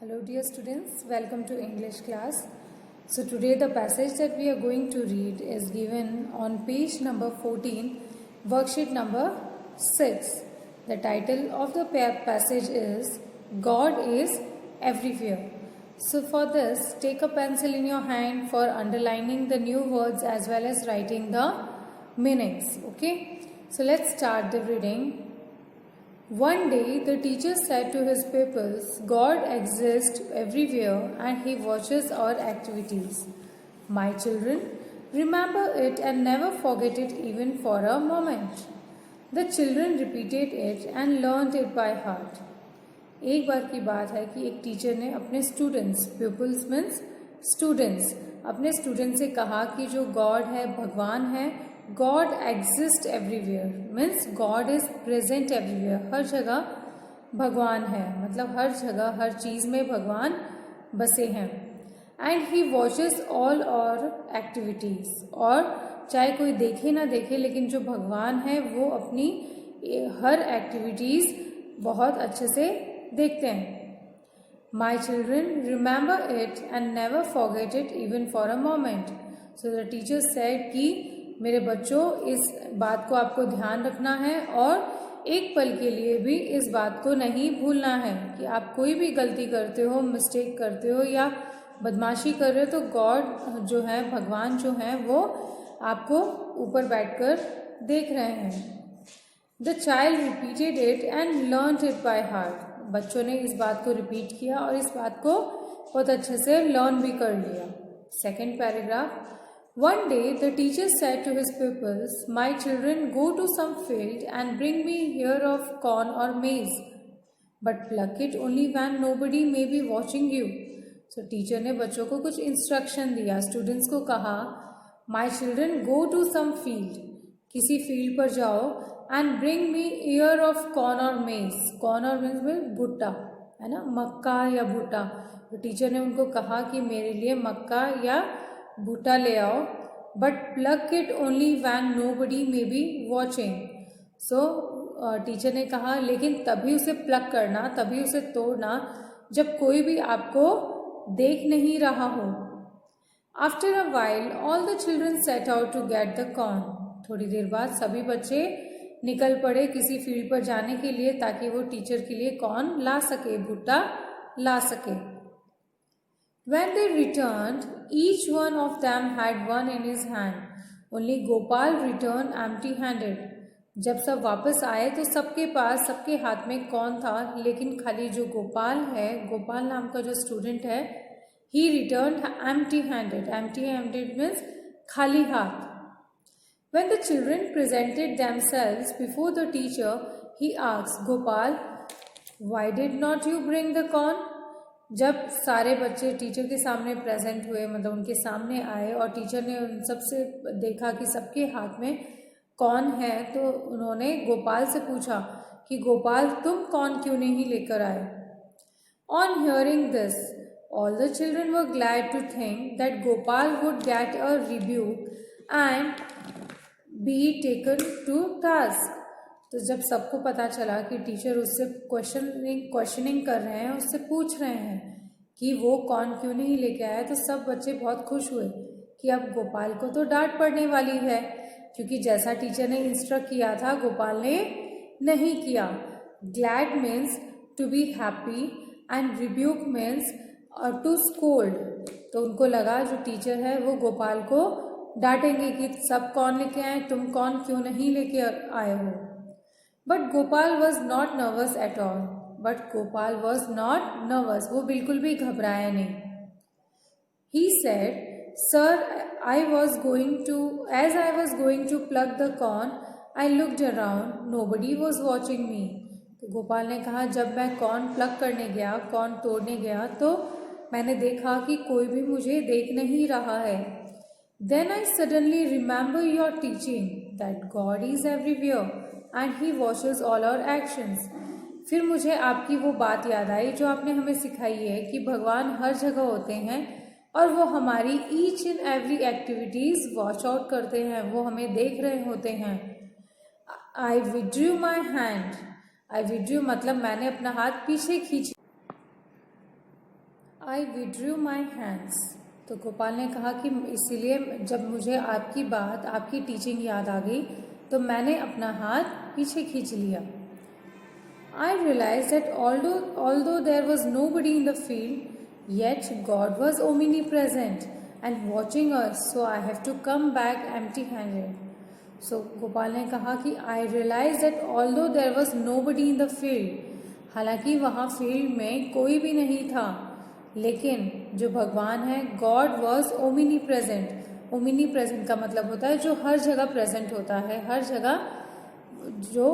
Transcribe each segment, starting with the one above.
Hello dear students, welcome to English class. So today the passage that we are going to read is given on page number 14, worksheet number 6. The title of the passage is God is everywhere. So for this, take a pencil in your hand for underlining the new words as well as writing the meanings. Okay, so let's start the reading. One day the teacher said to his pupils, God exists everywhere and he watches our activities. My children, remember it and never forget it even for a moment. The children repeated it and learned it by heart. एक बार की बात है कि एक teacher ने अपने students, pupils means students, अपने student से कहा कि जो गॉड है, भगवान है, God exists everywhere means God is present everywhere. हर जगह भगवान है, मतलब हर जगह हर चीज़ में भगवान बसे हैं. एंड ही वॉचेस ऑल और एक्टिविटीज़, और चाहे कोई देखे ना देखे लेकिन जो भगवान है वो अपनी हर एक्टिविटीज़ बहुत अच्छे से देखते हैं. My children remember it and never forget it even for a moment. So the teacher said कि मेरे बच्चों, इस बात को आपको ध्यान रखना है और एक पल के लिए भी इस बात को नहीं भूलना है कि आप कोई भी गलती करते हो, मिस्टेक करते हो या बदमाशी कर रहे हो तो गॉड जो है, भगवान जो है, वो आपको ऊपर बैठकर देख रहे हैं. The child repeated it and learned it by heart. बच्चों ने इस बात को रिपीट किया और इस बात को बहुत अच्छे से लर्न भी कर लिया. Second paragraph. One day the teacher said to his pupils, My children, go to some field and bring me ear of corn or maize, but pluck it only when nobody may be watching you. So teacher ने बच्चों को कुछ instruction दिया. Students को कहा, My children, go to some field, किसी field पर जाओ, and bring me ear of corn or maize. corn और maize में भुट्टा है ना, मक्का या भुट्टा. तो टीचर ने उनको कहा कि मेरे लिए मक्का या भुट्टा ले आओ, but pluck it only when nobody may be watching. So teacher ने कहा लेकिन तभी उसे प्लक करना, तभी उसे तोड़ना जब कोई भी आपको देख नहीं रहा हो. After a while all the children set out to get the corn. थोड़ी देर बाद सभी बच्चे निकल पड़े किसी फील्ड पर जाने के लिए ताकि वो टीचर के लिए कॉर्न ला सके, भुट्टा ला सके. When they returned, each one of them had one in his hand. Only Gopal returned empty-handed. जब सब वापस आए तो सबके पास, सबके हाथ में कौन था, लेकिन खाली जो गोपाल है, गोपाल नाम का जो स्टूडेंट है, he returned empty-handed. Empty-handed means खाली हाथ. When the children presented themselves before the teacher, he asked Gopal, Why did not you bring the corn? जब सारे बच्चे टीचर के सामने प्रेजेंट हुए, मतलब उनके सामने आए और टीचर ने उन सबसे देखा कि सबके हाथ में कौन है, तो उन्होंने गोपाल से पूछा कि गोपाल तुम कौन क्यों नहीं लेकर आए. On hearing this all the children were glad to think that Gopal would get a rebuke and be taken to task. तो जब सबको पता चला कि टीचर उससे क्वेश्चनिंग कर रहे हैं, उससे पूछ रहे हैं कि वो कौन क्यों नहीं लेके आया, तो सब बच्चे बहुत खुश हुए कि अब गोपाल को तो डांट पड़ने वाली है, क्योंकि जैसा टीचर ने इंस्ट्रक्ट किया था गोपाल ने नहीं किया. Glad means to be happy and rebuke means to scold. तो उनको लगा जो टीचर है वो गोपाल को डांटेंगे कि सब कौन लेके आए, तुम कौन क्यों नहीं लेके आए हो. But Gopal was not nervous at all. But Gopal was not nervous, वो बिल्कुल भी घबराया नहीं. He said, sir I was going to plug the corn I looked around, nobody was watching me. तो गोपाल ने कहा जब मैं कॉर्न प्लग करने गया, कॉर्न तोड़ने गया, तो मैंने देखा कि कोई भी मुझे देख नहीं रहा है. Then I suddenly remember your teaching that God is everywhere and he watches all our actions. फिर मुझे आपकी वो बात याद आई जो आपने हमें सिखाई है कि भगवान हर जगह होते हैं और वो हमारी each and every activities watch out करते हैं, वो हमें देख रहे होते हैं. I withdrew my hand. I withdrew मतलब मैंने अपना हाथ पीछे खींच I withdrew my hands. तो गोपाल ने कहा कि इसीलिए जब मुझे आपकी बात, आपकी टीचिंग याद आ गई तो मैंने अपना हाथ पीछे खींच लिया. I realized that although there was nobody in the field, yet God was omnipresent and watching us, so I have to come back empty-handed. So Gopal ने कहा कि I realized that although there was nobody in the field, हालांकि वहाँ field में कोई भी नहीं था, लेकिन जो भगवान है God was Omni present. Omni present का मतलब होता है जो हर जगह प्रेजेंट होता है, हर जगह जो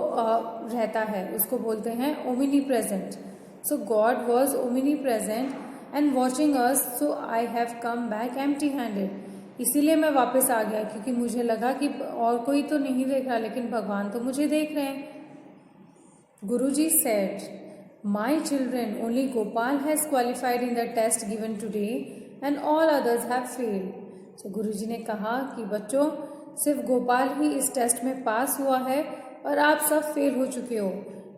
रहता है उसको बोलते हैं Omni present. So God was Omni present and watching us, so I have come back empty handed. इसीलिए मैं वापस आ गया क्योंकि मुझे लगा कि और कोई तो नहीं देख रहा, लेकिन भगवान तो मुझे देख रहे हैं. गुरुजी said, My children, only Gopal has qualified in the test given today and all others have failed. So गुरुजी ने कहा कि बच्चों सिर्फ गोपाल ही इस टेस्ट में पास हुआ है और आप सब फेल हो चुके हो,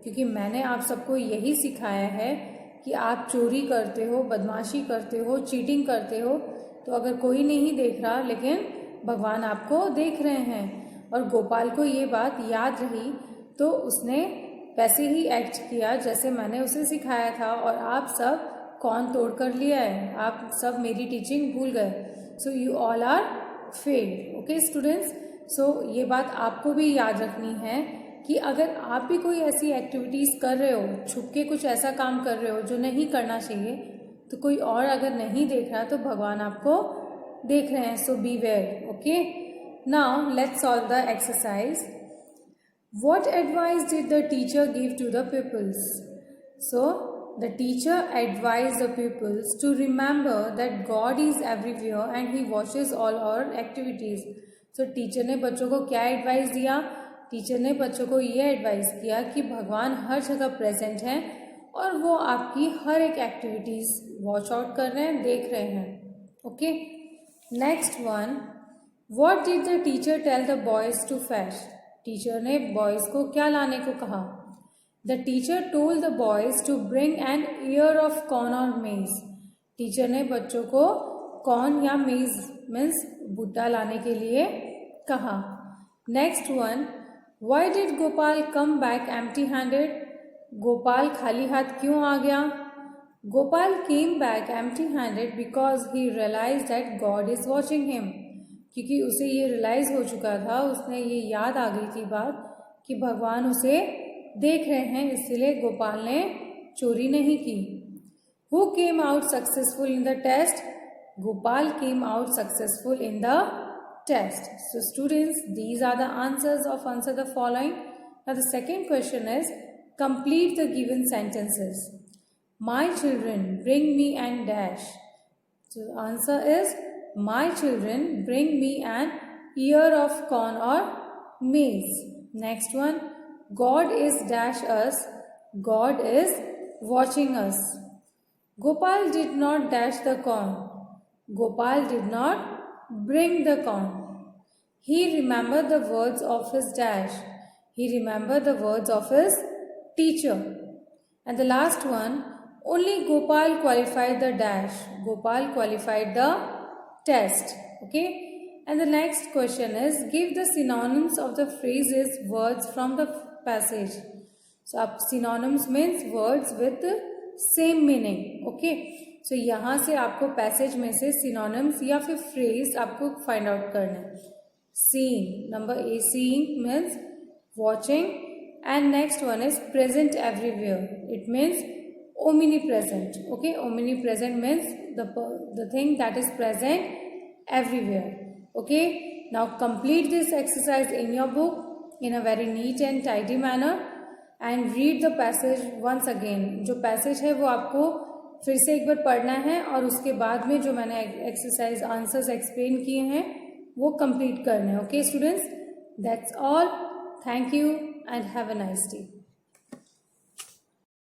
क्योंकि मैंने आप सबको यही सिखाया है कि आप चोरी करते हो, बदमाशी करते हो, चीटिंग करते हो, तो अगर कोई नहीं देख रहा लेकिन भगवान आपको देख रहे हैं. और गोपाल को ये बात याद रही तो उसने वैसे ही एक्ट किया जैसे मैंने उसे सिखाया था और आप सब कौन तोड़ कर लिया है, आप सब मेरी टीचिंग भूल गए. So you all are failed. Okay students, so ये बात आपको भी याद रखनी है कि अगर आप भी कोई ऐसी एक्टिविटीज़ कर रहे हो, छुप के कुछ ऐसा काम कर रहे हो जो नहीं करना चाहिए, तो कोई और अगर नहीं देख रहा तो भगवान आपको देख रहे हैं. So beware. Okay, now let's solve the exercise. What advice did the teacher give to the pupils? So, the teacher advised the pupils to remember that God is everywhere and He watches all our activities. So, teacher ने बच्चों को क्या advice दिया? Teacher ने बच्चों को ये advice किया कि भगवान हर जगह प्रेजेंट हैं और वो आपकी हर एक एक्टिविटीज़ वॉच आउट कर रहे हैं, देख रहे हैं. Okay, next one. What did the teacher tell the boys to fetch? Teacher ने बॉयज़ को क्या लाने को कहा? The teacher told the boys to bring an ear of corn और मेज. टीचर ने बच्चों को कॉर्न या मेज मीन्स भुट्टा लाने के लिए कहा. Next one. Why did Gopal come back empty handed? Gopal खाली हाथ क्यों आ गया? Gopal came back empty handed because he realise that God is watching him. क्योंकि उसे ये रियलाइज हो चुका था, उसने ये याद आ गई थी बात कि भगवान उसे देख रहे हैं, इसलिए गोपाल ने चोरी नहीं की. Who came out successful in the test? Gopal came out successful in the test. So students, these are the answers of answer the following. Now the second question is complete the given sentences. My children bring me and dash. So answer is My children bring me an ear of corn or maize. Next one. God is dash us. God is watching us. Gopal did not dash the corn. Gopal did not bring the corn. He remembered the words of his dash. He remembered the words of his teacher. And the last one. Only Gopal qualified the dash. Gopal qualified the test. Okay, and the next question is give the synonyms of the phrases words from the passage. So अब synonyms means words with same meaning. Okay, so यहाँ से आपको passage में से synonyms या फिर phrase आपको find out करना है. Seeing, number A, seeing means watching, and next one is present everywhere. It means omnipresent. Okay, omnipresent means the thing that is present everywhere. Okay, now complete this exercise in your book in a very neat and tidy manner and read the passage once again. जो passage है वो आपको फिर से एक बार पढ़ना है और उसके बाद में जो मैंने exercise answers explain किए हैं वो complete करना है. Okay students, that's all. Thank you and have a nice day.